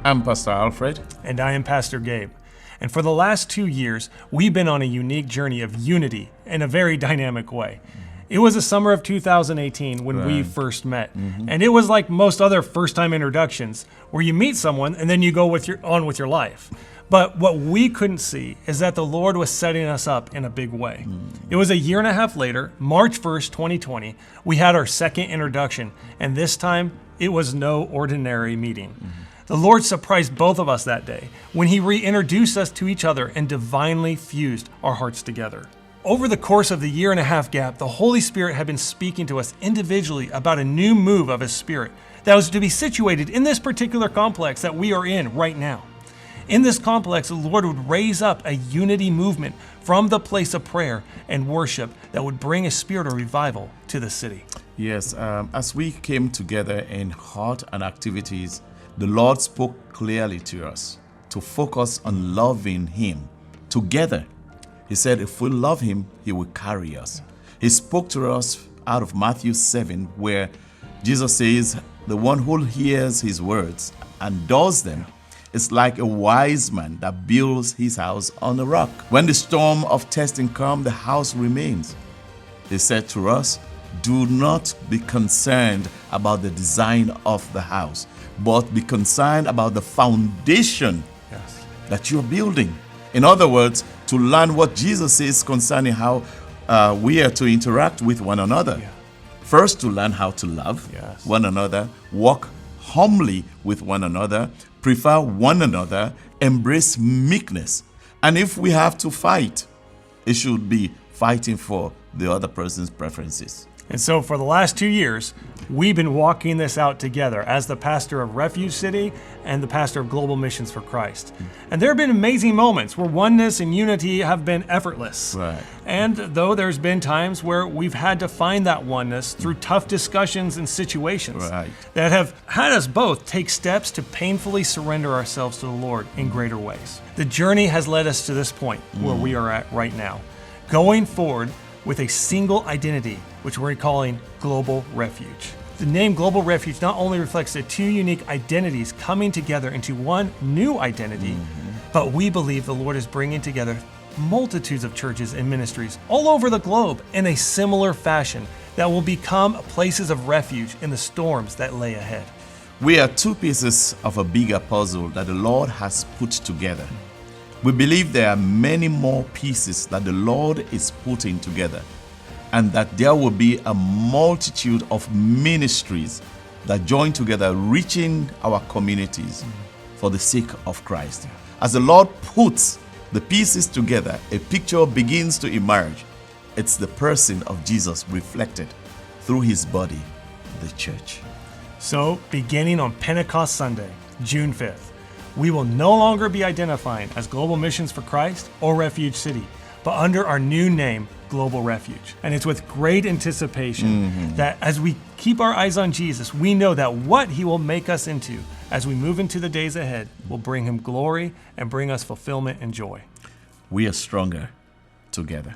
I'm Pastor Alfred. And I am Pastor Gabe. And for the last 2 years, we've been on a unique journey of unity in a very dynamic way. It was the summer of 2018 when we first met. And it was like most other first-time introductions, where you meet someone and then you go on with your life. But what we couldn't see is that the Lord was setting us up in a big way. It was a year and a half later, March 1st, 2020, we had our second introduction. And this time, it was no ordinary meeting. The Lord surprised both of us that day when He reintroduced us to each other and divinely fused our hearts together. Over the course of the year and a half gap, the Holy Spirit had been speaking to us individually about a new move of His Spirit that was to be situated in this particular complex that we are in right now. In this complex, the Lord would raise up a unity movement from the place of prayer and worship that would bring a spirit of revival to the city. Yes, as we came together in heart and activities, the Lord spoke clearly to us to focus on loving Him together. He said if we love Him, He will carry us. He spoke to us out of Matthew 7, where Jesus says, the one who hears His words and does them is like a wise man that builds his house on a rock. When the storm of testing comes, the house remains. He said to us, do not be concerned about the design of the house, but be concerned about the foundation that you're building. In other words, to learn what Jesus says concerning how we are to interact with one another. First, to learn how to love one another, walk humbly with one another, prefer one another, embrace meekness. And if we have to fight, it should be fighting for the other person's preferences. And so for the last 2 years, we've been walking this out together as the pastor of Refuge City and the pastor of Global Missions for Christ. And there have been amazing moments where oneness and unity have been effortless. And though there's been times where we've had to find that oneness through tough discussions and situations that have had us both take steps to painfully surrender ourselves to the Lord in greater ways. The journey has led us to this point where we are at right now, going forward with a single identity, which we're calling Global Refuge. The name Global Refuge not only reflects the two unique identities coming together into one new identity, but we believe the Lord is bringing together multitudes of churches and ministries all over the globe in a similar fashion that will become places of refuge in the storms that lay ahead. We are two pieces of a bigger puzzle that the Lord has put together. We believe there are many more pieces that the Lord is putting together, and that there will be a multitude of ministries that join together, reaching our communities for the sake of Christ. As the Lord puts the pieces together, a picture begins to emerge. It's the person of Jesus reflected through His body, the church. So, beginning on Pentecost Sunday, June 5th, we will no longer be identifying as Global Missions for Christ or Refuge City, but under our new name, Global Refuge. And it's with great anticipation that as we keep our eyes on Jesus, we know that what He will make us into as we move into the days ahead will bring Him glory and bring us fulfillment and joy. We are stronger together.